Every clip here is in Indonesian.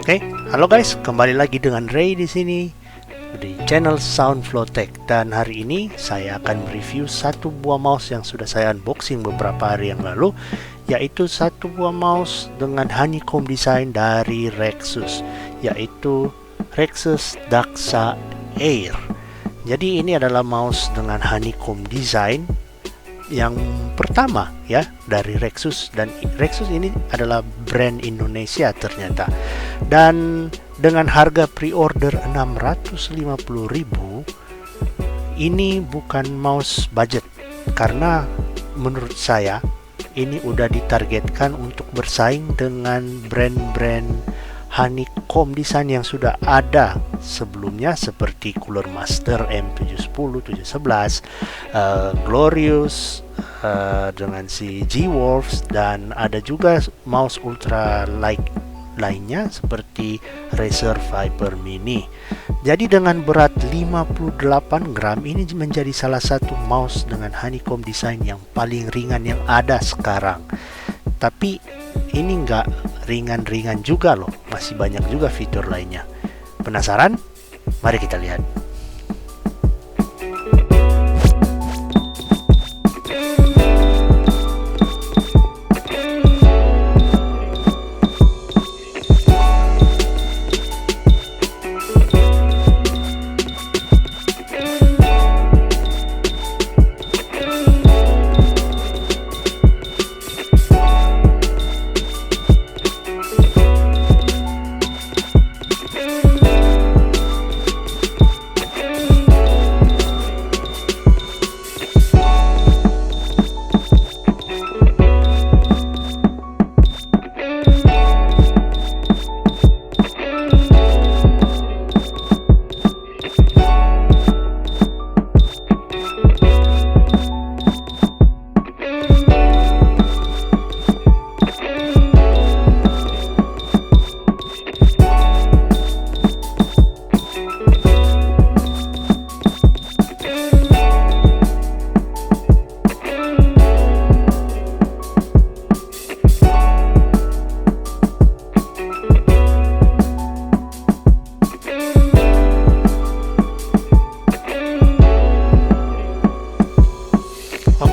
Oke, halo guys, kembali lagi dengan Ray di sini di channel Soundflow Tech, dan hari ini saya akan mereview satu buah mouse yang sudah saya unboxing beberapa hari yang lalu, yaitu satu buah mouse dengan honeycomb design dari Rexus, yaitu Rexus Daxa Air. Jadi ini adalah mouse dengan honeycomb design yang pertama ya dari Rexus, dan Rexus ini adalah brand Indonesia ternyata, dan dengan harga pre-order 650.000 ini bukan mouse budget, karena menurut saya ini udah ditargetkan untuk bersaing dengan brand-brand honeycomb design yang sudah ada sebelumnya seperti Cooler Master M710, 711, Glorious, dengan si G-Wolves, dan ada juga mouse ultra light lainnya seperti Razer Viper Mini. Jadi dengan berat 58 gram ini menjadi salah satu mouse dengan honeycomb design yang paling ringan yang ada sekarang. Tapi ini nggak ringan-ringan juga loh, masih banyak juga fitur lainnya. Penasaran? Mari kita lihat.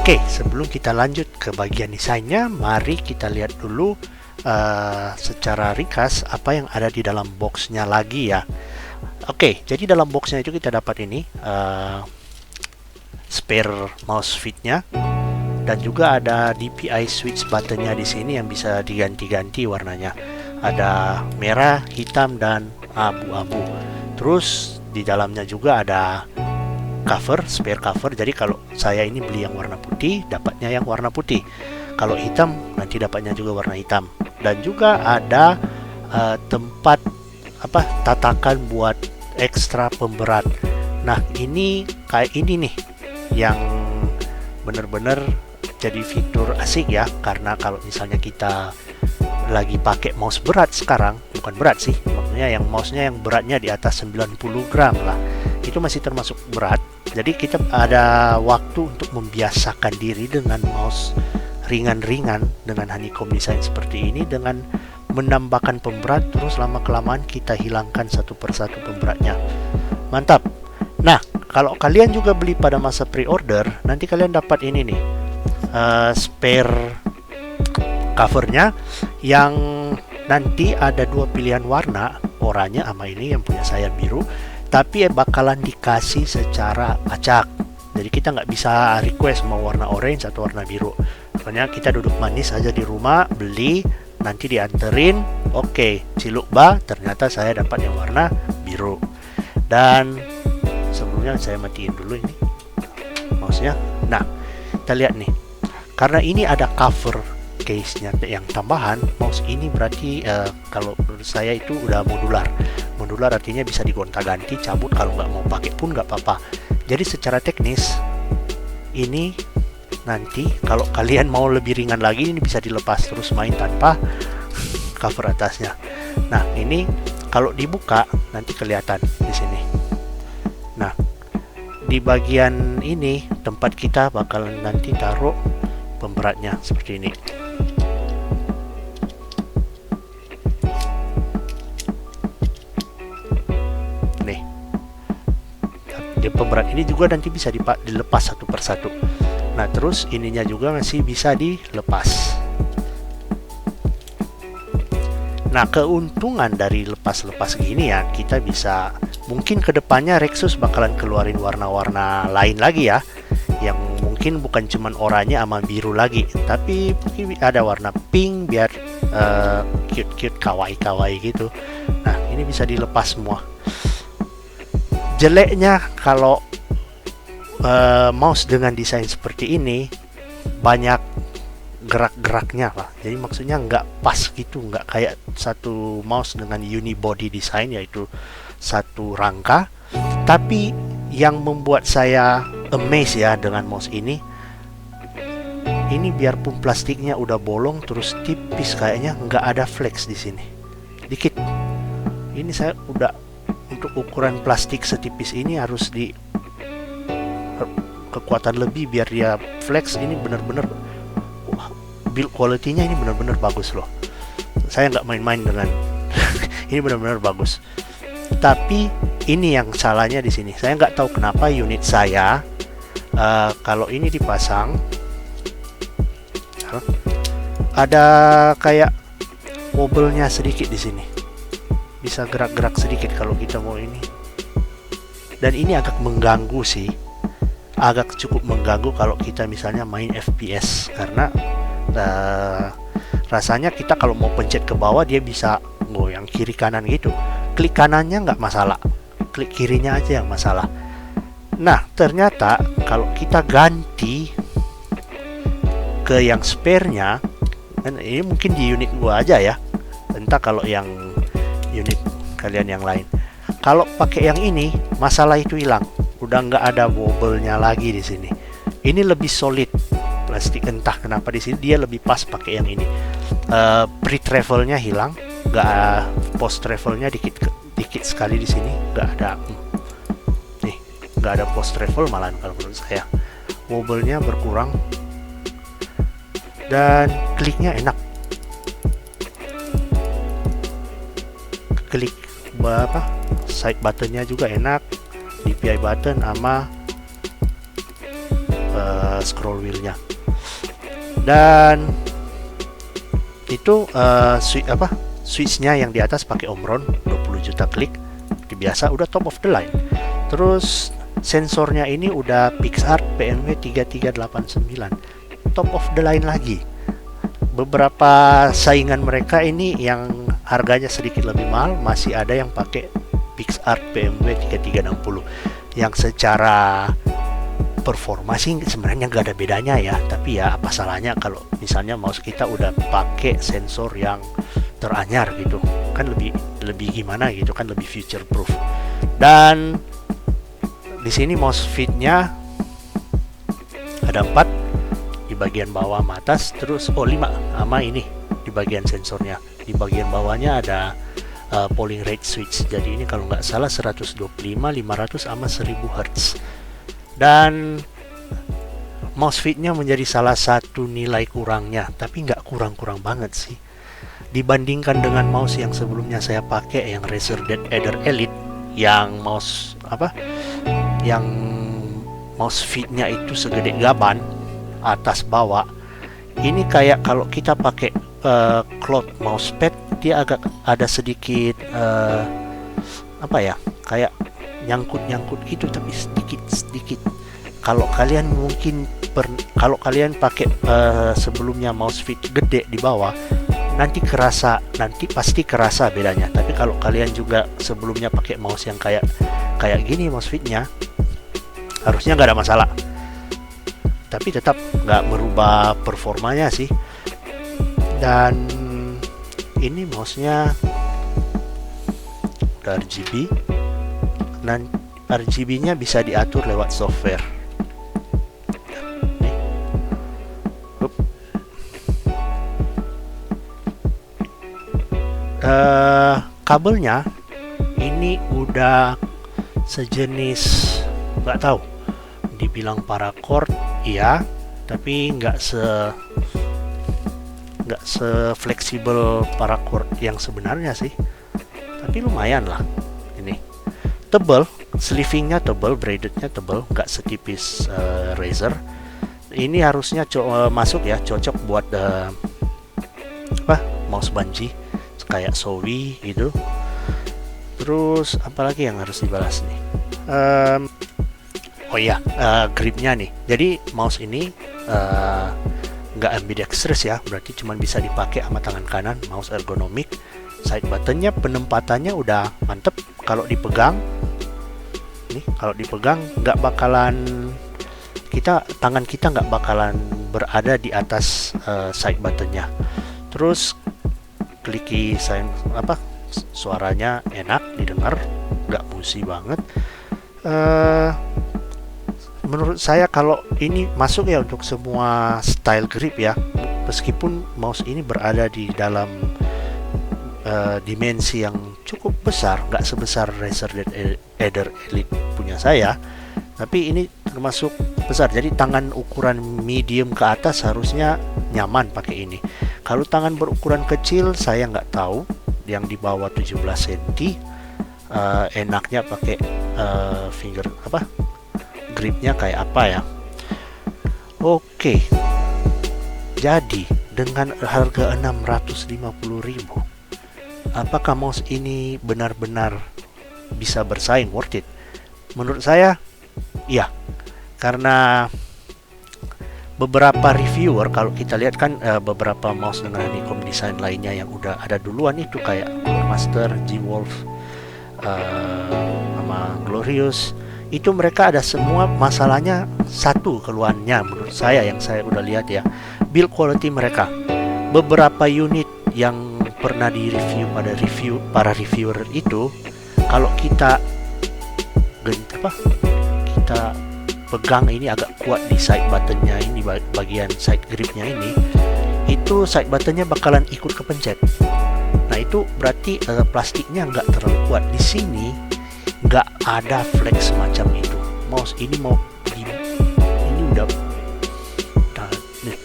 Oke, sebelum kita lanjut ke bagian desainnya, mari kita lihat dulu secara ringkas apa yang ada di dalam boxnya lagi ya. Oke, jadi dalam boxnya itu kita dapat ini spare mouse fitnya, dan juga ada DPI switch buttonnya di sini yang bisa diganti-ganti warnanya. Ada merah, hitam, dan abu-abu. Terus di dalamnya juga ada cover, spare cover. Jadi kalau saya ini beli yang warna putih, dapatnya yang warna putih. Kalau hitam, nanti dapatnya juga warna hitam. Dan juga ada tempat tatakan buat ekstra pemberat. Nah, ini kayak ini nih yang bener-bener jadi fitur asik ya, karena kalau misalnya kita lagi pakai mouse berat sekarang, bukan berat sih, maksudnya yang mouse-nya yang beratnya di atas 90 gram lah, itu masih termasuk berat. Jadi kita ada waktu untuk membiasakan diri dengan mouse ringan-ringan dengan honeycomb design seperti ini, dengan menambahkan pemberat, terus lama-kelamaan kita hilangkan satu persatu pemberatnya. Mantap. Nah, kalau kalian juga beli pada masa pre-order, nanti kalian dapat ini nih, spare covernya, yang nanti ada dua pilihan warna, oranye sama ini yang punya saya biru, tapi bakalan dikasih secara acak. Jadi kita nggak bisa request mau warna orange atau warna biru. Soalnya kita duduk manis aja di rumah, beli, nanti dianterin, oke, cilukba, ternyata saya dapat yang warna biru. Dan sebelumnya saya matiin dulu ini mouse-nya. Nah, kita lihat nih, karena ini ada cover case-nya yang tambahan, mouse ini berarti kalau menurut saya itu udah modular. Modular artinya bisa digonta-ganti, cabut, kalau nggak mau pakai pun nggak apa-apa. Jadi secara teknis ini nanti kalau kalian mau lebih ringan lagi, ini bisa dilepas terus main tanpa cover atasnya. Nah, ini kalau dibuka nanti kelihatan di sini. Nah, di bagian ini tempat kita bakalan nanti taruh pemberatnya seperti ini. bagian pemberat ini juga nanti bisa dilepas satu persatu. Nah terus ininya juga masih bisa dilepas. Nah keuntungan dari lepas-lepas gini ya, kita bisa mungkin kedepannya Rexus bakalan keluarin warna-warna lain lagi ya, yang mungkin bukan cuman oranye sama biru lagi, tapi mungkin ada warna pink biar cute-cute, kawaii-kawaii gitu. Nah ini bisa dilepas semua. Jeleknya kalau mouse dengan desain seperti ini banyak gerak-geraknya lah, jadi maksudnya nggak pas gitu, nggak kayak satu mouse dengan unibody design, yaitu satu rangka. Tapi yang membuat saya amazed ya dengan mouse ini biarpun plastiknya udah bolong terus tipis, kayaknya nggak ada flex di sini, dikit. Ini saya udah, untuk ukuran plastik setipis ini harus di kekuatan lebih biar dia flex. Ini bener-bener build quality-nya ini benar-benar bagus loh. Saya nggak main-main dengan ini benar-benar bagus. Tapi ini yang salahnya di sini. Saya nggak tahu kenapa unit saya kalau ini dipasang ada kayak wobble-nya sedikit di sini. Bisa gerak-gerak sedikit kalau kita mau ini. Dan ini agak mengganggu sih. Agak cukup mengganggu kalau kita misalnya main FPS, karena rasanya kita kalau mau pencet ke bawah dia bisa goyang kiri kanan gitu. Klik kanannya nggak masalah, klik kirinya aja yang masalah. Nah ternyata kalau kita ganti ke yang spare-nya, dan ini mungkin di unit gua aja ya, entah kalau yang unit kalian yang lain, kalau pakai yang ini masalah itu hilang, udah nggak ada wobble-nya lagi di sini. Ini lebih solid plastik, entah kenapa di sini dia lebih pas pakai yang ini. Pre-travelnya hilang, nggak, post travelnya dikit sekali di sini, nggak ada. Nih nggak ada post travel malahan kalau menurut saya. Wobble-nya berkurang dan kliknya enak. Klik side buttonnya juga enak, DPI button sama scroll wheelnya. Dan itu switchnya yang di atas pakai Omron 20 juta klik, biasa udah top of the line. Terus sensornya ini udah PixArt PMW 3389, top of the line lagi. Beberapa saingan mereka ini yang harganya sedikit lebih mahal masih ada yang pakai PixArt PMW 3360, yang secara performa sih sebenarnya nggak ada bedanya ya, tapi ya apa salahnya kalau misalnya mouse kita udah pakai sensor yang teranyar gitu kan, lebih gimana gitu kan, lebih future proof. Dan di sini mouse feet-nya ada 4 di bagian bawah sama atas, terus 5 sama ini di bagian sensornya. Di bagian bawahnya ada polling rate switch, jadi ini kalau nggak salah 125, 500 sama 1000 Hz. Dan mouse feet-nya menjadi salah satu nilai kurangnya, tapi nggak kurang-kurang banget sih dibandingkan dengan mouse yang sebelumnya saya pakai, yang Razer Dead Adder Elite, yang mouse yang mouse feet-nya itu segede gaban atas bawah. Ini kayak kalau kita pakai cloth mousepad, dia agak ada sedikit kayak nyangkut gitu, tapi sedikit. Kalau kalian kalau kalian pakai sebelumnya mouse feet gede di bawah, nanti pasti kerasa bedanya. Tapi kalau kalian juga sebelumnya pakai mouse yang kayak gini mouse feet-nya, harusnya nggak ada masalah. Tapi tetap nggak merubah performanya sih. Dan ini mouse-nya udah RGB, dan RGB-nya bisa diatur lewat software. Kabelnya ini udah sejenis, nggak tahu dibilang paracord iya, tapi nggak se-fleksibel paracord yang sebenarnya sih, tapi lumayan lah. Ini tebal, sleevingnya tebal, braidednya tebal, nggak setipis Razer. Ini harusnya masuk ya, cocok buat mouse bungee kayak Sowi gitu. Terus apalagi yang harus dibalas nih? Gripnya nih. Jadi mouse ini nggak ambidextrous ya, berarti cuma bisa dipakai sama tangan kanan, mouse ergonomik. Side buttonnya penempatannya udah mantep. Kalau dipegang nggak bakalan tangan kita nggak bakalan berada di atas side buttonnya. Terus kliki suaranya enak didengar, nggak musik banget. Menurut saya kalau ini masuk ya untuk semua style grip ya, meskipun mouse ini berada di dalam dimensi yang cukup besar, nggak sebesar Razer Eder Elite punya saya, tapi ini termasuk besar. Jadi tangan ukuran medium ke atas harusnya nyaman pakai ini. Kalau tangan berukuran kecil saya nggak tahu, yang di bawah 17 cm enaknya pakai gripnya kayak apa ya. Oke, jadi dengan harga 650.000, apakah mouse ini benar-benar bisa bersaing, worth it? Menurut saya iya, karena beberapa reviewer, kalau kita lihat kan beberapa mouse dengan honeycomb design lainnya yang udah ada duluan itu kayak Master, G-Wolf, sama Glorious, itu mereka ada semua masalahnya satu keluhannya menurut saya yang saya udah lihat ya, build quality mereka. Beberapa unit yang pernah di review pada para reviewer itu, kalau kita pegang ini agak kuat di side buttonnya ini, bagian side gripnya ini, itu side buttonnya bakalan ikut kepencet. Nah itu berarti plastiknya nggak terlalu kuat. Di sini nggak ada flex semacam itu. Mouse ini ini udah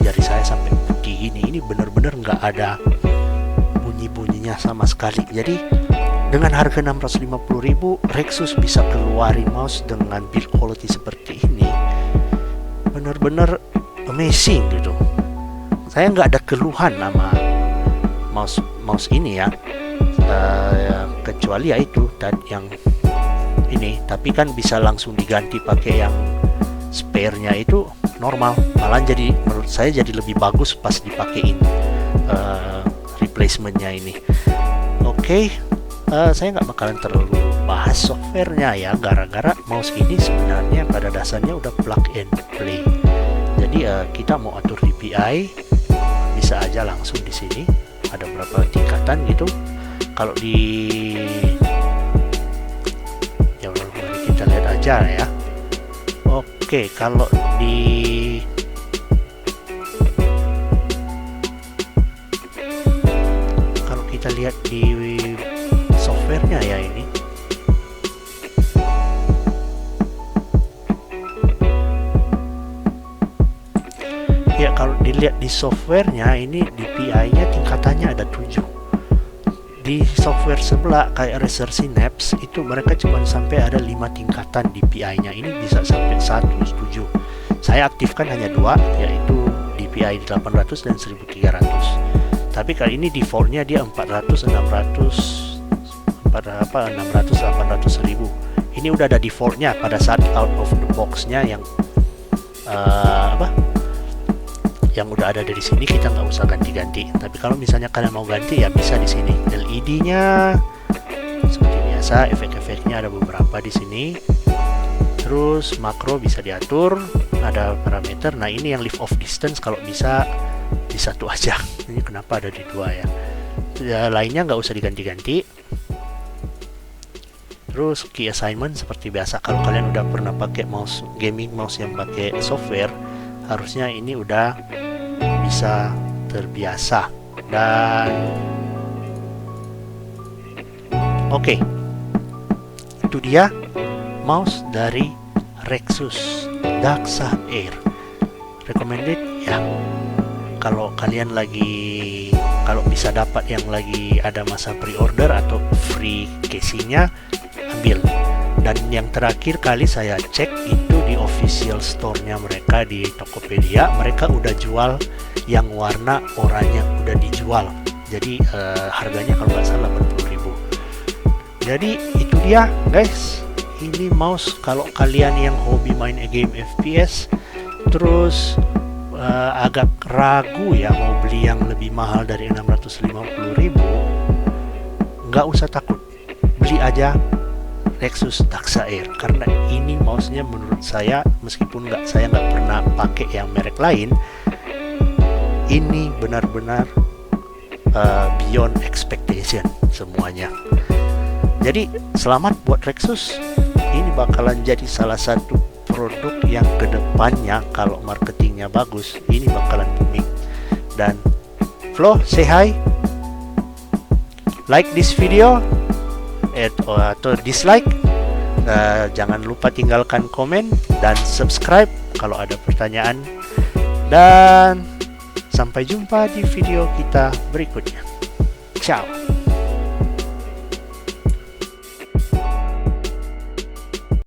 jari saya sampai putih ini bener-bener nggak ada bunyi-bunyinya sama sekali. Jadi dengan harga 650.000, Rexus bisa keluarin mouse dengan build quality seperti ini, bener-bener amazing gitu. Saya nggak ada keluhan sama mouse ini ya, kecuali ya itu dan yang ini. Tapi kan bisa langsung diganti pakai yang spare-nya itu normal, malah jadi menurut saya jadi lebih bagus pas dipakein replacement-nya ini. Oke. Saya nggak bakalan terlalu bahas softwarenya ya, gara-gara mouse ini sebenarnya pada dasarnya udah plug and play. Jadi kita mau atur DPI bisa aja langsung di sini. Ada berapa tingkatan gitu. Kalau mari kita lihat aja ya. Oke, kalau kita lihat di softwarenya ya ini, ya kalau dilihat di softwarenya ini DPI-nya tingkatannya ada 7. Di software sebelah kayak Razer Synapse itu mereka cuma sampai ada 5 tingkatan DPI-nya, ini bisa sampai 107. Saya aktifkan hanya 2, yaitu DPI 800 dan 1300. Tapi kali ini defaultnya dia 400, 800.000. Ini udah ada defaultnya pada saat out of the box-nya yang yang udah ada dari sini, kita nggak usah ganti-ganti. Tapi kalau misalnya kalian mau ganti ya bisa di sini. LED-nya seperti biasa, efek-efeknya ada beberapa di sini. Terus makro bisa diatur, ada parameter. Nah ini yang lift off distance kalau bisa di satu aja. Ini kenapa ada di 2 ya? Lainnya nggak usah diganti-ganti. Terus key assignment seperti biasa, kalau kalian udah pernah pakai mouse gaming, mouse yang pakai software, harusnya ini udah bisa terbiasa. Dan oke, itu dia mouse dari Rexus Daxa Air. Recommended ya. Kalau kalian kalau bisa dapat yang lagi ada masa pre-order atau free casingnya, ambil. Dan yang terakhir kali saya cek itu di official store-nya mereka di Tokopedia, mereka udah jual yang warna oranye, udah dijual. Jadi harganya kalau nggak salah 80.000. Jadi itu dia guys, ini mouse kalau kalian yang hobi main game FPS terus agak ragu ya mau beli yang lebih mahal dari 650.000, nggak usah takut, beli aja Rexus Daxa Air, karena ini mouse-nya menurut saya, meskipun saya nggak pernah pakai yang merek lain, ini benar-benar beyond expectation semuanya. Jadi selamat buat Rexus, ini bakalan jadi salah satu produk yang kedepannya kalau marketingnya bagus, ini bakalan booming. Dan Flo, say hi, like this video atau dislike, jangan lupa tinggalkan komen dan subscribe kalau ada pertanyaan, dan sampai jumpa di video kita berikutnya. Ciao.